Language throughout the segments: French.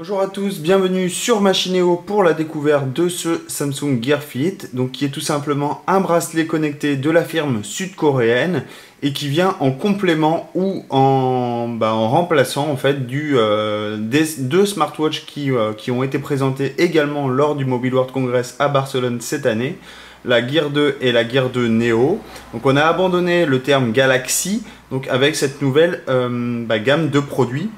Bonjour à tous, bienvenue sur Machineo pour la découverte de ce Samsung Gear Fit, donc qui est tout simplement un bracelet connecté de la firme sud-coréenne et qui vient en complément ou en remplaçant en fait des deux smartwatches qui ont été présentés également lors du Mobile World Congress à Barcelone cette année, la Gear 2 et la Gear 2 Neo. Donc on a abandonné le terme Galaxy donc avec cette nouvelle gamme de produits.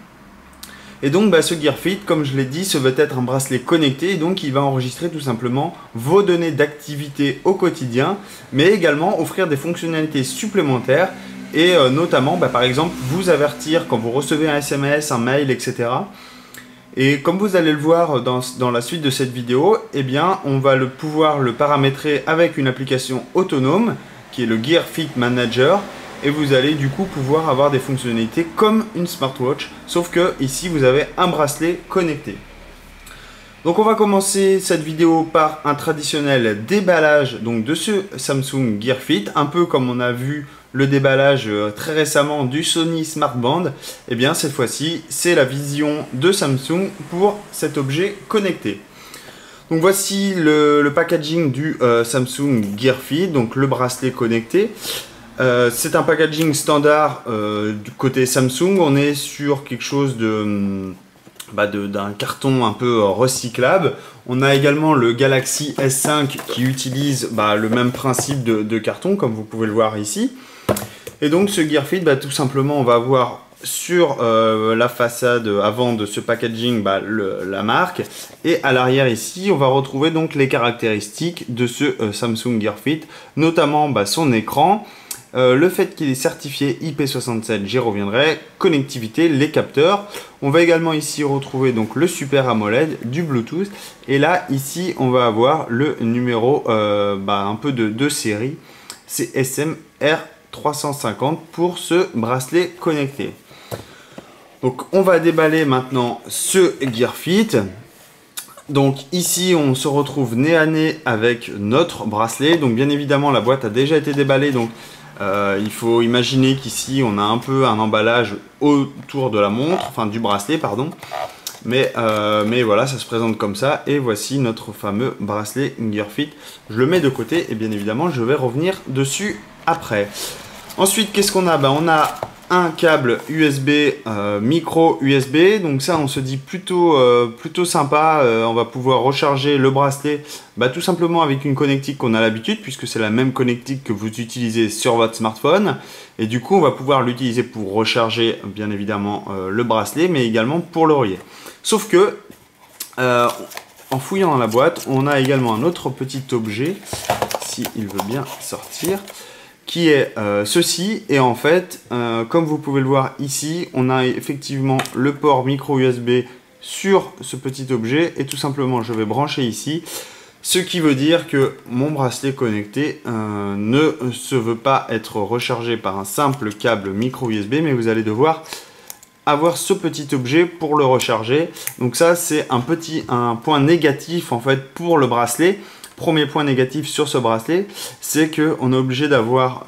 Et donc ce Gear Fit, comme je l'ai dit, se veut être un bracelet connecté et donc il va enregistrer tout simplement vos données d'activité au quotidien, mais également offrir des fonctionnalités supplémentaires et notamment par exemple vous avertir quand vous recevez un SMS, un mail, etc. Et comme vous allez le voir dans la suite de cette vidéo, eh bien on va pouvoir le paramétrer avec une application autonome qui est le Gear Fit Manager. Et vous allez du coup pouvoir avoir des fonctionnalités comme une smartwatch, sauf que ici vous avez un bracelet connecté. Donc on va commencer cette vidéo par un traditionnel déballage donc de ce Samsung Gear Fit, un peu comme on a vu le déballage très récemment du Sony Smart Band. Et bien cette fois-ci c'est la vision de Samsung pour cet objet connecté. Donc voici le packaging du Samsung Gear Fit, donc le bracelet connecté. C'est un packaging standard du côté Samsung. On est sur quelque chose d'un carton un peu recyclable. On a également le Galaxy S5 qui utilise le même principe de carton comme vous pouvez le voir ici. Et donc ce Gear Fit, tout simplement on va avoir sur la façade avant de ce packaging la marque, et à l'arrière ici on va retrouver donc les caractéristiques de ce Samsung Gear Fit, notamment son écran. Le fait qu'il est certifié IP67, j'y reviendrai, connectivité, les capteurs. On va également ici retrouver donc le Super AMOLED, du Bluetooth, et là ici on va avoir le numéro un peu de série, c'est SMR350 pour ce bracelet connecté. Donc on va déballer maintenant ce Gear Fit. Donc ici on se retrouve nez à nez avec notre bracelet. Donc bien évidemment la boîte a déjà été déballée, donc il faut imaginer qu'ici on a un peu un emballage autour de la montre, enfin du bracelet pardon, mais voilà, ça se présente comme ça. Et voici notre fameux bracelet Gear Fit. Je le mets de côté et bien évidemment je vais revenir dessus après. Ensuite qu'est-ce qu'on a? On a un câble USB, micro USB, donc ça on se dit plutôt sympa. On va pouvoir recharger le bracelet tout simplement avec une connectique qu'on a l'habitude, puisque c'est la même connectique que vous utilisez sur votre smartphone, et du coup on va pouvoir l'utiliser pour recharger bien évidemment le bracelet, mais également pour l'oreiller. Sauf que en fouillant dans la boîte, on a également un autre petit objet, si il veut bien sortir, qui est ceci. Et en fait comme vous pouvez le voir ici, on a effectivement le port micro USB sur ce petit objet, et tout simplement je vais brancher ici, ce qui veut dire que mon bracelet connecté ne se veut pas être rechargé par un simple câble micro USB, mais vous allez devoir avoir ce petit objet pour le recharger. Donc ça c'est un point négatif en fait pour le bracelet. Premier point négatif sur ce bracelet, c'est qu'on est obligé d'avoir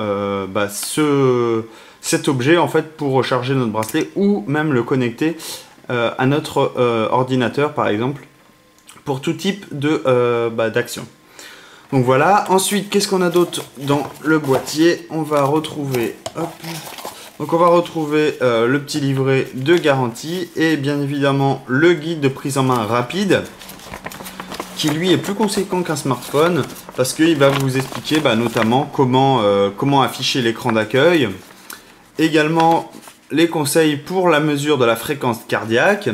cet objet en fait pour recharger notre bracelet, ou même le connecter à notre ordinateur par exemple, pour tout type d'action. Donc voilà. Ensuite qu'est-ce qu'on a d'autre dans le boîtier? On va retrouver le petit livret de garantie et bien évidemment le guide de prise en main rapide, qui lui est plus conséquent qu'un smartphone, parce qu'il va vous expliquer notamment comment afficher l'écran d'accueil, également les conseils pour la mesure de la fréquence cardiaque,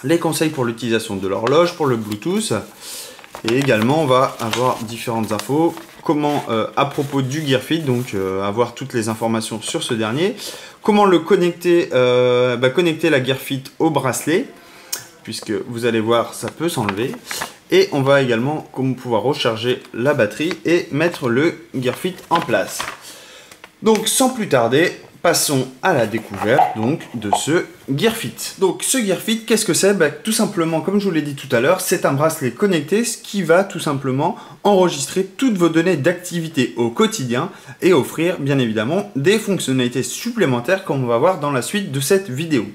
les conseils pour l'utilisation de l'horloge, pour le Bluetooth, et également on va avoir différentes infos, à propos du Gear Fit, donc avoir toutes les informations sur ce dernier, comment le connecter, connecter la Gear Fit au bracelet, puisque vous allez voir ça peut s'enlever. Et on va également pouvoir recharger la batterie et mettre le Gear Fit en place. Donc sans plus tarder, passons à la découverte donc de ce Gear Fit. Donc ce Gear Fit, qu'est-ce que c'est? Tout simplement, comme je vous l'ai dit tout à l'heure, c'est un bracelet connecté, ce qui va tout simplement enregistrer toutes vos données d'activité au quotidien et offrir bien évidemment des fonctionnalités supplémentaires comme on va voir dans la suite de cette vidéo.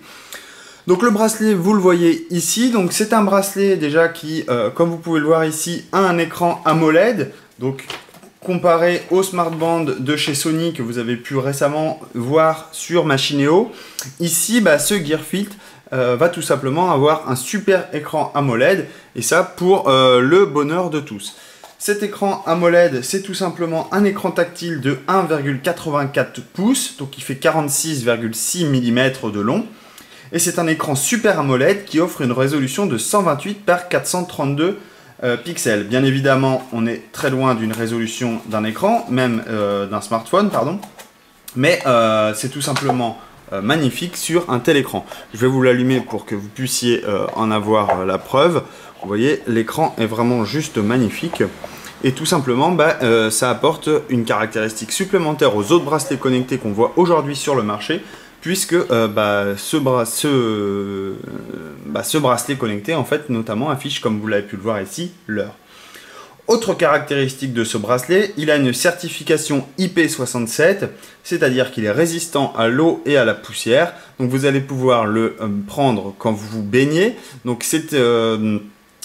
Donc le bracelet, vous le voyez ici, donc c'est un bracelet déjà qui, comme vous pouvez le voir ici, a un écran AMOLED. Donc comparé au smartband de chez Sony que vous avez pu récemment voir sur Machineo, ici ce Gear Fit va tout simplement avoir un super écran AMOLED, et ça pour le bonheur de tous. Cet écran AMOLED, c'est tout simplement un écran tactile de 1,84 pouces, donc il fait 46,6 mm de long. Et c'est un écran Super AMOLED qui offre une résolution de 128 par 432 pixels. Bien évidemment, on est très loin d'une résolution d'un écran, même d'un smartphone, pardon. Mais c'est tout simplement magnifique sur un tel écran. Je vais vous l'allumer pour que vous puissiez en avoir la preuve. Vous voyez, l'écran est vraiment juste magnifique. Et tout simplement, ça apporte une caractéristique supplémentaire aux autres bracelets connectés qu'on voit aujourd'hui sur le marché, puisque ce bracelet connecté, en fait, notamment affiche, comme vous l'avez pu le voir ici, l'heure. Autre caractéristique de ce bracelet, il a une certification IP67, c'est-à-dire qu'il est résistant à l'eau et à la poussière. Donc vous allez pouvoir le prendre quand vous vous baignez. Donc c'est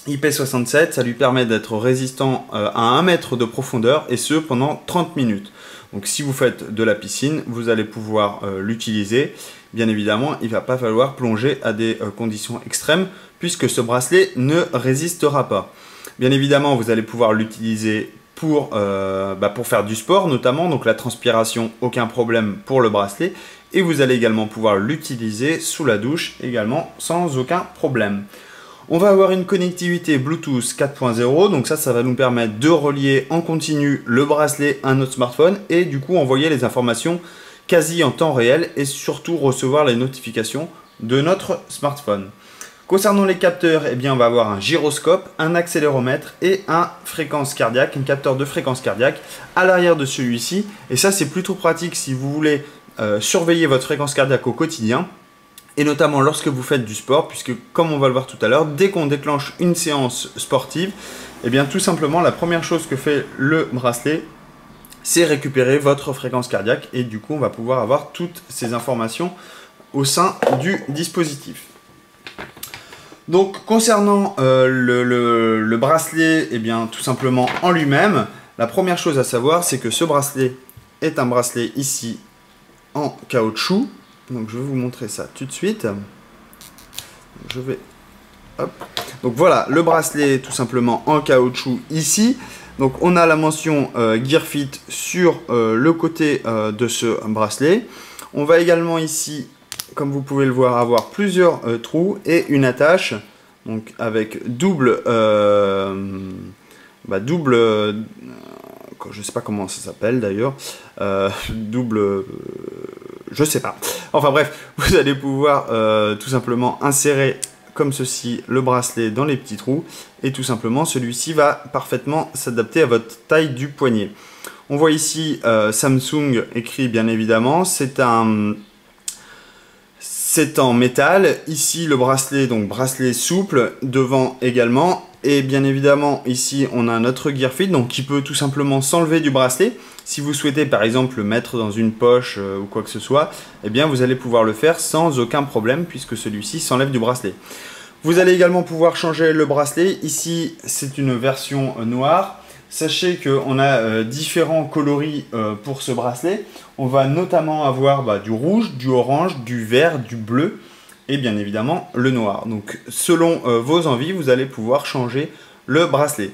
IP67, ça lui permet d'être résistant à 1 mètre de profondeur, et ce pendant 30 minutes. Donc si vous faites de la piscine, vous allez pouvoir l'utiliser. Bien évidemment, il ne va pas falloir plonger à des conditions extrêmes, puisque ce bracelet ne résistera pas. Bien évidemment, vous allez pouvoir l'utiliser pour faire du sport notamment, donc la transpiration, aucun problème pour le bracelet. Et vous allez également pouvoir l'utiliser sous la douche également sans aucun problème. On va avoir une connectivité Bluetooth 4.0, donc ça va nous permettre de relier en continu le bracelet à notre smartphone et du coup envoyer les informations quasi en temps réel et surtout recevoir les notifications de notre smartphone. Concernant les capteurs, on va avoir un gyroscope, un accéléromètre et un capteur de fréquence cardiaque à l'arrière de celui-ci. Et ça, c'est plutôt pratique si vous voulez surveiller votre fréquence cardiaque au quotidien. Et notamment lorsque vous faites du sport, puisque comme on va le voir tout à l'heure, dès qu'on déclenche une séance sportive, tout simplement la première chose que fait le bracelet, c'est récupérer votre fréquence cardiaque, et du coup on va pouvoir avoir toutes ces informations au sein du dispositif. Donc concernant le bracelet, tout simplement en lui-même, la première chose à savoir, c'est que ce bracelet est un bracelet ici en caoutchouc. Donc je vais vous montrer ça tout de suite. Donc voilà, le bracelet tout simplement en caoutchouc ici. Donc on a la mention Gear Fit sur le côté de ce bracelet. On va également ici, comme vous pouvez le voir, avoir plusieurs trous et une attache. Donc avec double, je sais pas comment ça s'appelle d'ailleurs, je sais pas. Enfin bref, vous allez pouvoir tout simplement insérer comme ceci le bracelet dans les petits trous, et tout simplement celui-ci va parfaitement s'adapter à votre taille du poignet. On voit ici Samsung écrit bien évidemment, c'est en métal. Ici le bracelet, donc bracelet souple, devant également. Et bien évidemment ici on a notre Gear Fit, donc qui peut tout simplement s'enlever du bracelet. Si vous souhaitez par exemple le mettre dans une poche ou quoi que ce soit, vous allez pouvoir le faire sans aucun problème, puisque celui-ci s'enlève du bracelet. Vous allez également pouvoir changer le bracelet. Ici c'est une version noire. Sachez qu'on a différents coloris pour ce bracelet. On va notamment avoir du rouge, du orange, du vert, du bleu et bien évidemment le noir. Donc selon vos envies, vous allez pouvoir changer le bracelet.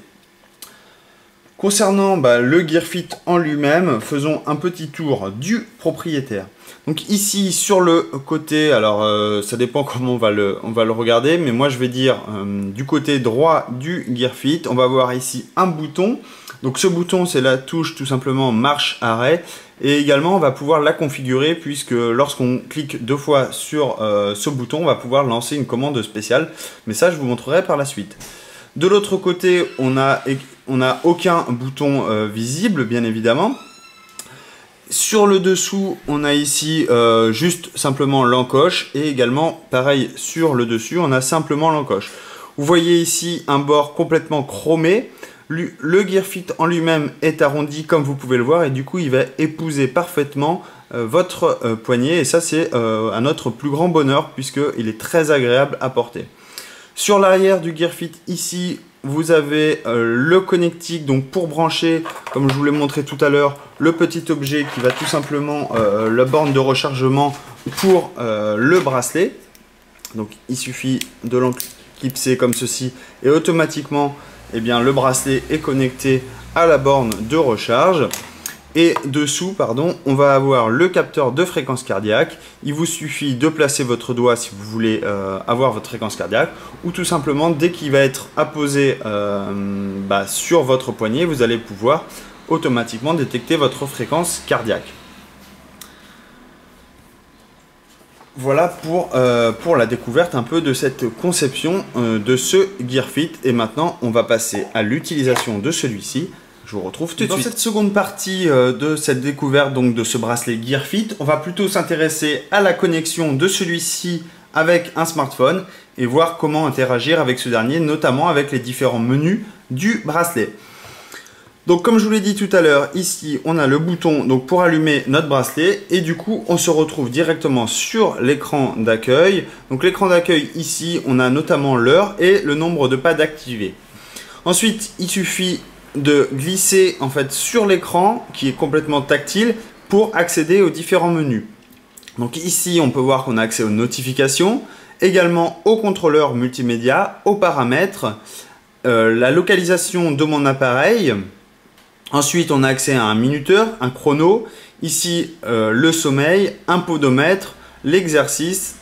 Concernant le Gear Fit en lui-même, faisons un petit tour du propriétaire. Donc ici sur le côté, alors ça dépend comment on va le regarder, mais moi je vais dire du côté droit du Gear Fit, on va voir ici un bouton. Donc ce bouton, c'est la touche tout simplement marche-arrêt, et également on va pouvoir la configurer, puisque lorsqu'on clique 2 fois sur ce bouton, on va pouvoir lancer une commande spéciale, mais ça je vous montrerai par la suite. De l'autre côté, on n'a aucun bouton visible, bien évidemment. Sur le dessous, on a ici juste simplement l'encoche, et également pareil sur le dessus, on a simplement l'encoche. Vous voyez ici un bord complètement chromé. Le Gear Fit en lui-même est arrondi comme vous pouvez le voir, et du coup il va épouser parfaitement votre poignet, et ça c'est à notre plus grand bonheur puisqu'il est très agréable à porter. Sur l'arrière du GearFit ici, vous avez le connectique, donc pour brancher, comme je vous l'ai montré tout à l'heure, le petit objet qui va tout simplement la borne de rechargement pour le bracelet. Donc il suffit de l'enclipser comme ceci et automatiquement eh bien, le bracelet est connecté à la borne de recharge. Et dessous, pardon, on va avoir le capteur de fréquence cardiaque. Il vous suffit de placer votre doigt si vous voulez avoir votre fréquence cardiaque, ou tout simplement, dès qu'il va être apposé sur votre poignet, vous allez pouvoir automatiquement détecter votre fréquence cardiaque. Voilà pour la découverte un peu de cette conception de ce GearFit. Et maintenant, on va passer à l'utilisation de celui-ci. Je vous retrouve tout de suite. Dans cette seconde partie de cette découverte donc de ce bracelet GearFit, on va plutôt s'intéresser à la connexion de celui-ci avec un smartphone et voir comment interagir avec ce dernier, notamment avec les différents menus du bracelet. Donc comme je vous l'ai dit tout à l'heure, ici on a le bouton donc, pour allumer notre bracelet et du coup on se retrouve directement sur l'écran d'accueil. Donc l'écran d'accueil ici on a notamment l'heure et le nombre de pas d'activer. Ensuite il suffit de glisser en fait sur l'écran qui est complètement tactile pour accéder aux différents menus. Donc ici on peut voir qu'on a accès aux notifications, également au contrôleur multimédia, aux paramètres, la localisation de mon appareil. Ensuite on a accès à un minuteur, un chrono, ici le sommeil, un podomètre, l'exercice,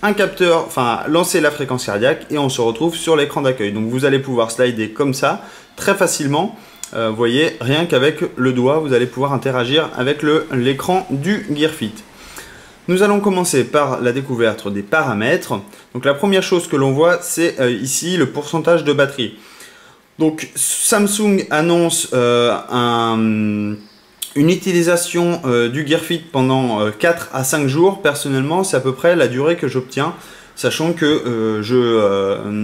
un capteur, enfin lancer la fréquence cardiaque et on se retrouve sur l'écran d'accueil. Donc vous allez pouvoir slider comme ça très facilement. Vous voyez, rien qu'avec le doigt, vous allez pouvoir interagir avec l'écran du GearFit. Nous allons commencer par la découverte des paramètres. Donc la première chose que l'on voit, c'est ici le pourcentage de batterie. Donc Samsung annonce une utilisation du GearFit pendant 4 à 5 jours. Personnellement, c'est à peu près la durée que j'obtiens, sachant que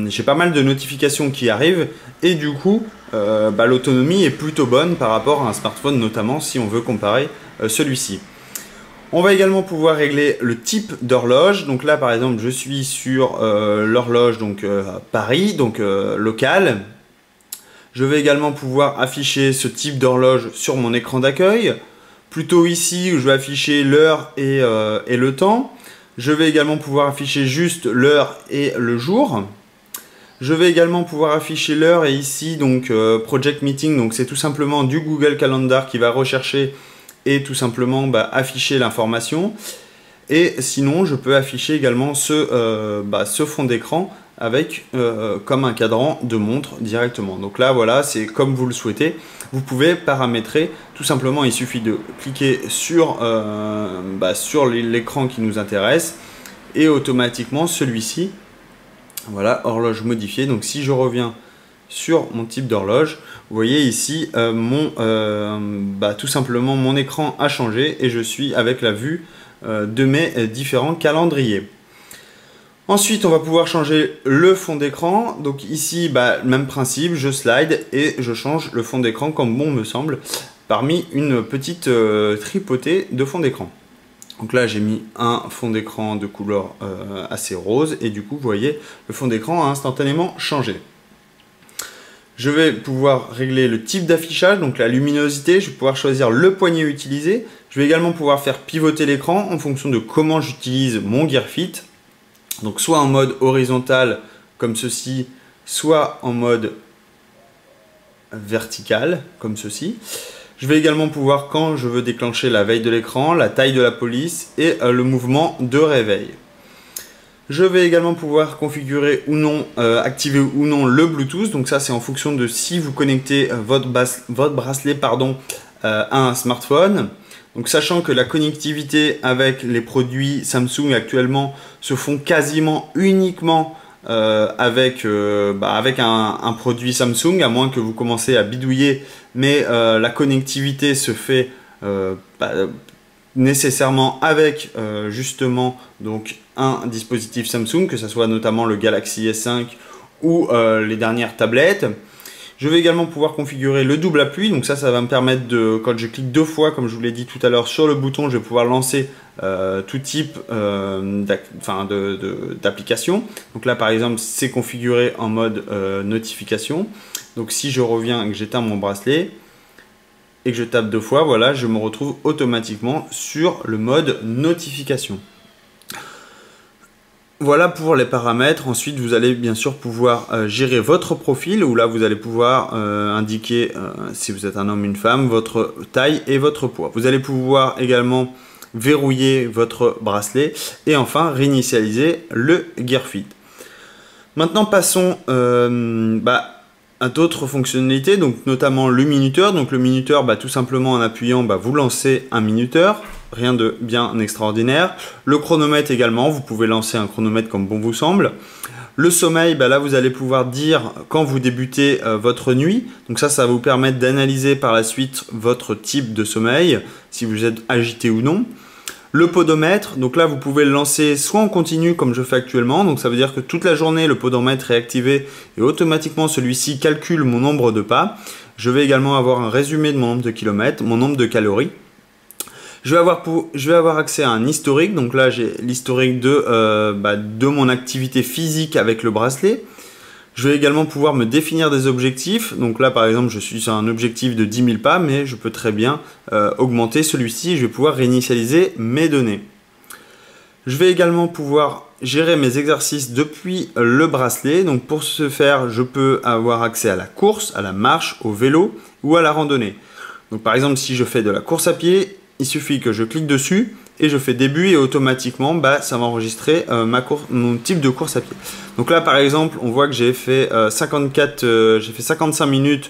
j'ai pas mal de notifications qui arrivent et du coup l'autonomie est plutôt bonne par rapport à un smartphone, notamment si on veut comparer celui-ci. On va également pouvoir régler le type d'horloge. Donc là par exemple je suis sur l'horloge Paris, donc locale. Je vais également pouvoir afficher ce type d'horloge sur mon écran d'accueil. Plutôt ici où je vais afficher l'heure et le temps. Je vais également pouvoir afficher juste l'heure et le jour. Je vais également pouvoir afficher l'heure et ici donc Project Meeting, donc c'est tout simplement du Google Calendar qui va rechercher et tout simplement afficher l'information. Et sinon je peux afficher également ce fond d'écran avec comme un cadran de montre directement. Donc là voilà, c'est comme vous le souhaitez. Vous pouvez paramétrer tout simplement, il suffit de cliquer sur l'écran qui nous intéresse et automatiquement celui-ci, voilà, horloge modifiée. Donc si je reviens sur mon type d'horloge, vous voyez ici tout simplement mon écran a changé et je suis avec la vue de mes différents calendriers. Ensuite, on va pouvoir changer le fond d'écran. Donc ici, même principe, je slide et je change le fond d'écran comme bon me semble, parmi une petite tripotée de fond d'écran. Donc là, j'ai mis un fond d'écran de couleur assez rose et du coup, vous voyez, le fond d'écran a instantanément changé. Je vais pouvoir régler le type d'affichage, donc la luminosité. Je vais pouvoir choisir le poignet utilisé. Je vais également pouvoir faire pivoter l'écran en fonction de comment j'utilise mon GearFit. Donc soit en mode horizontal comme ceci, soit en mode vertical comme ceci. Je vais également pouvoir, quand je veux déclencher la veille de l'écran, la taille de la police et le mouvement de réveil. Je vais également pouvoir configurer ou non, activer ou non le Bluetooth. Donc ça c'est en fonction de si vous connectez votre bracelet à un smartphone. Donc sachant que la connectivité avec les produits Samsung actuellement se font quasiment uniquement avec un produit Samsung, à moins que vous commencez à bidouiller, mais la connectivité se fait nécessairement avec justement donc un dispositif Samsung, que ce soit notamment le Galaxy S5 ou les dernières tablettes. Je vais également pouvoir configurer le double appui, donc ça va me permettre de, quand je clique 2 fois, comme je vous l'ai dit tout à l'heure, sur le bouton, je vais pouvoir lancer tout type d'application. Donc là par exemple c'est configuré en mode notification. Donc si je reviens et que j'éteins mon bracelet et que je tape 2 fois, voilà, je me retrouve automatiquement sur le mode notification. Voilà pour les paramètres. Ensuite, vous allez bien sûr pouvoir gérer votre profil, où là vous allez pouvoir indiquer si vous êtes un homme ou une femme, votre taille et votre poids. Vous allez pouvoir également verrouiller votre bracelet et enfin réinitialiser le GearFit. Maintenant passons à d'autres fonctionnalités, donc notamment le minuteur. Donc le minuteur, tout simplement en appuyant, vous lancez un minuteur. Rien de bien extraordinaire. Le chronomètre également, vous pouvez lancer un chronomètre comme bon vous semble. Le sommeil, là vous allez pouvoir dire quand vous débutez votre nuit. Donc ça va vous permettre d'analyser par la suite votre type de sommeil, si vous êtes agité ou non. Le podomètre, donc là vous pouvez le lancer soit en continu comme je fais actuellement, donc ça veut dire que toute la journée le podomètre est activé et automatiquement celui-ci calcule mon nombre de pas. Je vais également avoir un résumé de mon nombre de kilomètres, mon nombre de calories. Je vais avoir accès à un historique, donc là j'ai l'historique de mon activité physique avec le bracelet. Je vais également pouvoir me définir des objectifs, donc là par exemple je suis sur un objectif de 10 000 pas, mais je peux très bien augmenter celui-ci, je vais pouvoir réinitialiser mes données. Je vais également pouvoir gérer mes exercices depuis le bracelet, donc pour ce faire je peux avoir accès à la course, à la marche, au vélo ou à la randonnée. Donc par exemple si je fais de la course à pied, il suffit que je clique dessus et je fais début et automatiquement ça va enregistrer mon type de course à pied. Donc là par exemple on voit que j'ai fait 55 minutes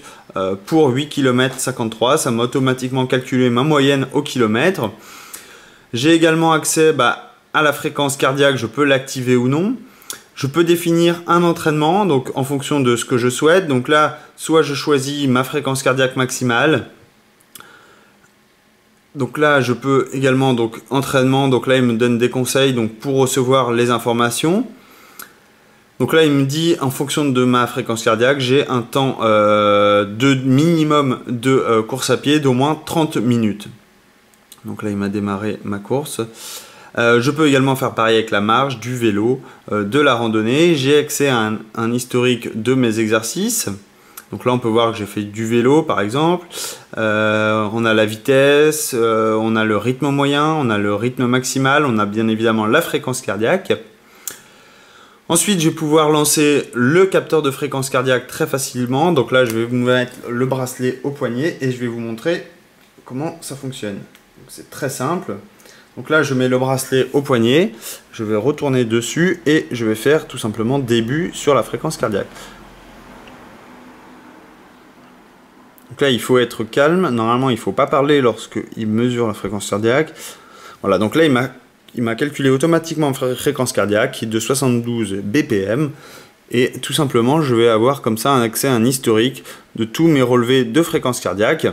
pour 8 km 53, ça m'a automatiquement calculé ma moyenne au kilomètre. J'ai également accès à la fréquence cardiaque, je peux l'activer ou non. Je peux définir un entraînement donc en fonction de ce que je souhaite. Donc là soit je choisis ma fréquence cardiaque maximale. Donc là, je peux également, entraînement, donc là, il me donne des conseils pour recevoir les informations. Donc là, il me dit, en fonction de ma fréquence cardiaque, j'ai un temps de minimum de course à pied d'au moins 30 minutes. Donc là, il m'a démarré ma course. Je peux également faire pareil avec la marche, du vélo, de la randonnée. J'ai accès à un historique de mes exercices. Donc là, on peut voir que j'ai fait du vélo, par exemple. On a la vitesse, on a le rythme moyen, on a le rythme maximal, on a bien évidemment la fréquence cardiaque. Ensuite, je vais pouvoir lancer le capteur de fréquence cardiaque très facilement. Donc là, je vais vous mettre le bracelet au poignet et je vais vous montrer comment ça fonctionne. C'est très simple. Donc là, je mets le bracelet au poignet, je vais retourner dessus et je vais faire tout simplement début sur la fréquence cardiaque. Donc là, il faut être calme. Normalement, il ne faut pas parler lorsqu'il mesure la fréquence cardiaque. Voilà, donc là, il m'a calculé automatiquement la fréquence cardiaque qui est de 72 BPM. Et tout simplement, je vais avoir comme ça un accès à un historique de tous mes relevés de fréquence cardiaque.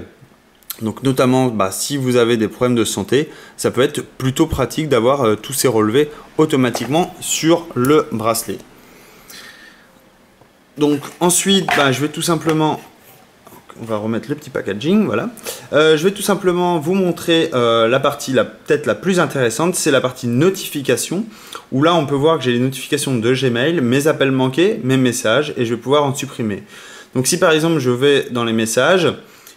Donc notamment, si vous avez des problèmes de santé, ça peut être plutôt pratique d'avoir tous ces relevés automatiquement sur le bracelet. Donc ensuite, je vais tout simplement... On va remettre le petit packaging, voilà. Je vais tout simplement vous montrer la partie peut-être la plus intéressante, c'est la partie notification, où là on peut voir que j'ai les notifications de Gmail, mes appels manqués, mes messages, et je vais pouvoir en supprimer. Donc si par exemple je vais dans les messages,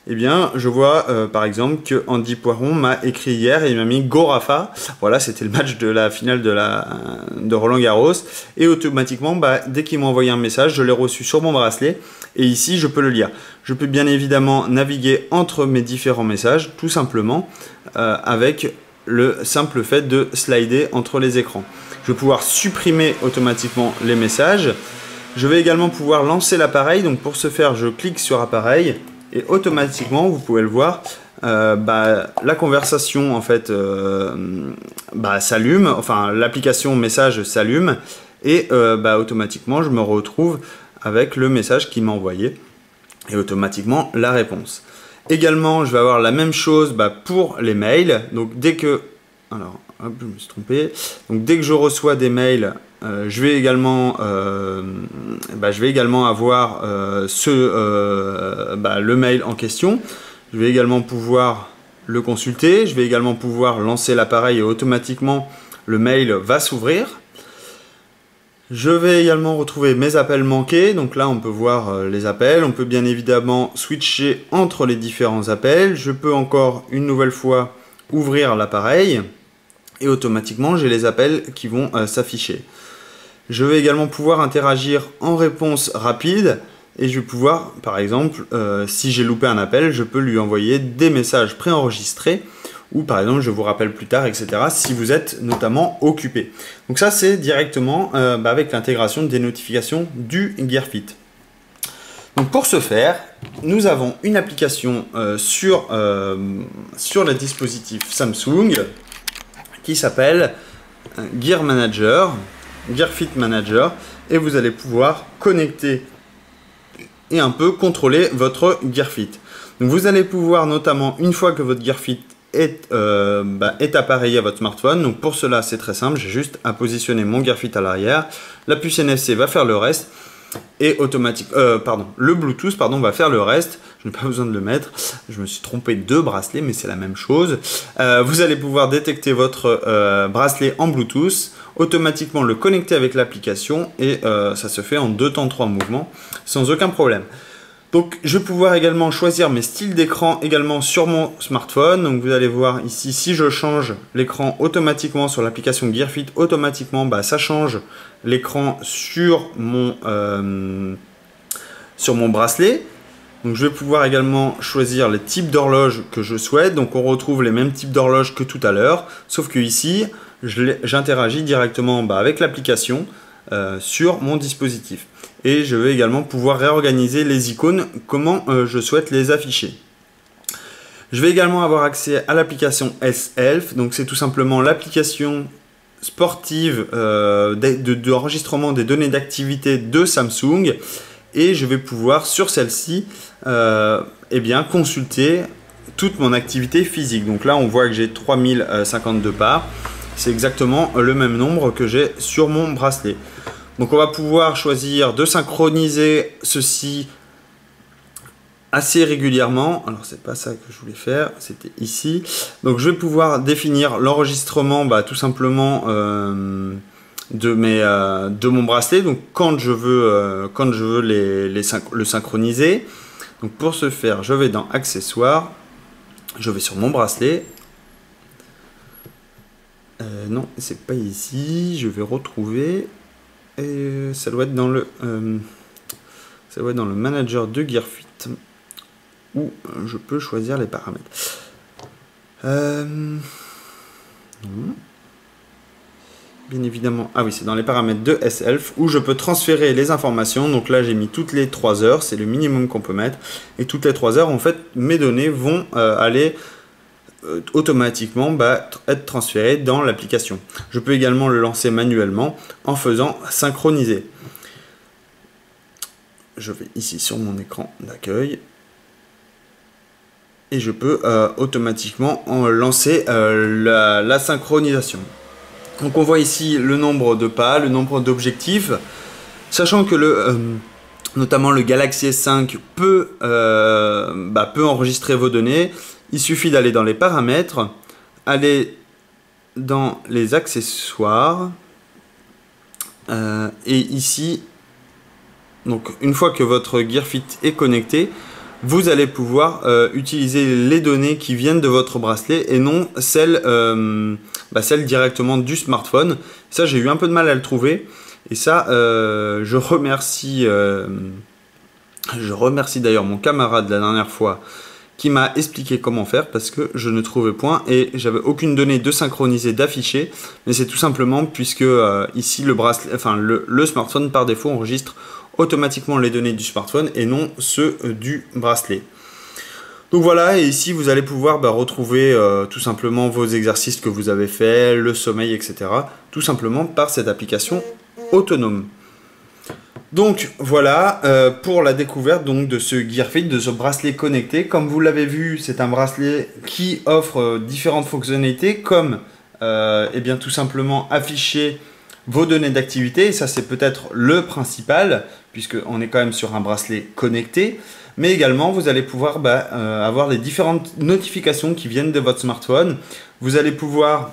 eh bien je vois par exemple que Andy Poiron m'a écrit hier et il m'a mis Go Rafa. Voilà, c'était le match de la finale de Roland Garros, et automatiquement dès qu'il m'a envoyé un message, je l'ai reçu sur mon bracelet. Et ici, je peux le lire. Je peux bien évidemment naviguer entre mes différents messages, tout simplement, avec le simple fait de slider entre les écrans. Je vais pouvoir supprimer automatiquement les messages. Je vais également pouvoir lancer l'appareil. Donc pour ce faire, je clique sur appareil et automatiquement, vous pouvez le voir, la conversation en fait s'allume. Enfin, l'application message s'allume et automatiquement, je me retrouve avec le message qu'il m'a envoyé et automatiquement la réponse. Également, je vais avoir la même chose pour les mails. Donc dès que... Alors, hop, je me suis trompé. Donc dès que je reçois des mails, je vais également avoir le mail en question. Je vais également pouvoir le consulter. Je vais également pouvoir lancer l'appareil et automatiquement le mail va s'ouvrir. Je vais également retrouver mes appels manqués. Donc là, on peut voir les appels. On peut bien évidemment switcher entre les différents appels. Je peux encore une nouvelle fois ouvrir l'appareil et automatiquement, j'ai les appels qui vont s'afficher. Je vais également pouvoir interagir en réponse rapide et je vais pouvoir, par exemple, si j'ai loupé un appel, je peux lui envoyer des messages préenregistrés ou par exemple, je vous rappelle plus tard, etc. si vous êtes notamment occupé. Donc ça, c'est directement avec l'intégration des notifications du GearFit. Donc pour ce faire, nous avons une application sur les dispositifs Samsung qui s'appelle Gear Manager, GearFit Manager, et vous allez pouvoir connecter et un peu contrôler votre GearFit. Donc vous allez pouvoir notamment, une fois que votre GearFit est appareillé à votre smartphone, donc pour cela c'est très simple, j'ai juste à positionner mon GearFit à l'arrière, la puce NFC va faire le reste, et le Bluetooth va faire le reste. Je n'ai pas besoin de le mettre, je me suis trompé de bracelet mais c'est la même chose. Vous allez pouvoir détecter votre bracelet en Bluetooth, automatiquement le connecter avec l'application et ça se fait en 2 temps 3 mouvements sans aucun problème. Donc je vais pouvoir également choisir mes styles d'écran également sur mon smartphone. Donc vous allez voir ici, si je change l'écran automatiquement sur l'application GearFit, automatiquement ça change l'écran sur mon bracelet. Donc je vais pouvoir également choisir les types d'horloges que je souhaite. Donc on retrouve les mêmes types d'horloges que tout à l'heure, sauf que ici j'interagis directement avec l'application sur mon dispositif. Et je vais également pouvoir réorganiser les icônes, comment je souhaite les afficher. Je vais également avoir accès à l'application S-Health. Donc c'est tout simplement l'application sportive d'enregistrement des données d'activité de Samsung. Et je vais pouvoir sur celle-ci consulter toute mon activité physique. Donc là on voit que j'ai 3052 pas. C'est exactement le même nombre que j'ai sur mon bracelet. Donc on va pouvoir choisir de synchroniser ceci assez régulièrement. Alors c'est pas ça que je voulais faire, c'était ici. Donc je vais pouvoir définir l'enregistrement tout simplement de mon bracelet. Donc quand je veux le synchroniser. Donc pour ce faire, je vais dans accessoires, je vais sur mon bracelet. Non, c'est pas ici, je vais retrouver. Et ça doit être dans le manager de GearFit où je peux choisir les paramètres. Bien évidemment, ah oui, c'est dans les paramètres de S-Health où je peux transférer les informations. Donc là, j'ai mis toutes les 3 heures, c'est le minimum qu'on peut mettre. Et toutes les 3 heures, en fait, mes données vont aller automatiquement être transféré dans l'application. Je peux également le lancer manuellement en faisant synchroniser. Je vais ici sur mon écran d'accueil et je peux automatiquement lancer la synchronisation. Donc on voit ici le nombre de pas, le nombre d'objectifs, sachant que notamment le Galaxy S5 peut enregistrer vos données. Il suffit d'aller dans les paramètres, aller dans les accessoires et ici, donc une fois que votre GearFit est connecté, vous allez pouvoir utiliser les données qui viennent de votre bracelet et non celles directement du smartphone. Ça, j'ai eu un peu de mal à le trouver et ça, je remercie d'ailleurs mon camarade la dernière fois qui m'a expliqué comment faire parce que je ne trouvais point et j'avais aucune donnée de synchroniser, d'afficher, mais c'est tout simplement puisque ici le bracelet, le smartphone par défaut enregistre automatiquement les données du smartphone et non ceux du bracelet. Donc voilà, et ici vous allez pouvoir retrouver tout simplement vos exercices que vous avez fait, le sommeil, etc. tout simplement par cette application autonome. Donc voilà pour la découverte de ce GearFit, de ce bracelet connecté. Comme vous l'avez vu, c'est un bracelet qui offre différentes fonctionnalités comme tout simplement afficher vos données d'activité, et ça c'est peut-être le principal, puisqu'on est quand même sur un bracelet connecté, mais également vous allez pouvoir avoir les différentes notifications qui viennent de votre smartphone. Vous allez pouvoir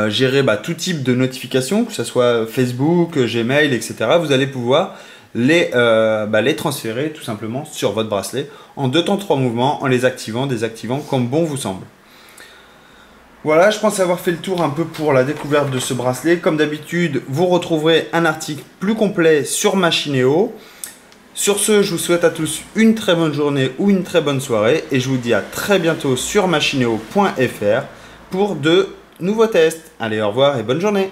gérer tout type de notifications, que ce soit Facebook, Gmail, etc. Vous allez pouvoir les transférer tout simplement sur votre bracelet en 2 temps 3 mouvements, en les activant, désactivant comme bon vous semble. Voilà, je pense avoir fait le tour un peu pour la découverte de ce bracelet. Comme d'habitude, vous retrouverez un article plus complet sur Machineo. Sur ce, je vous souhaite à tous une très bonne journée ou une très bonne soirée et je vous dis à très bientôt sur machineo.fr pour de nouveaux tests. Allez, au revoir et bonne journée.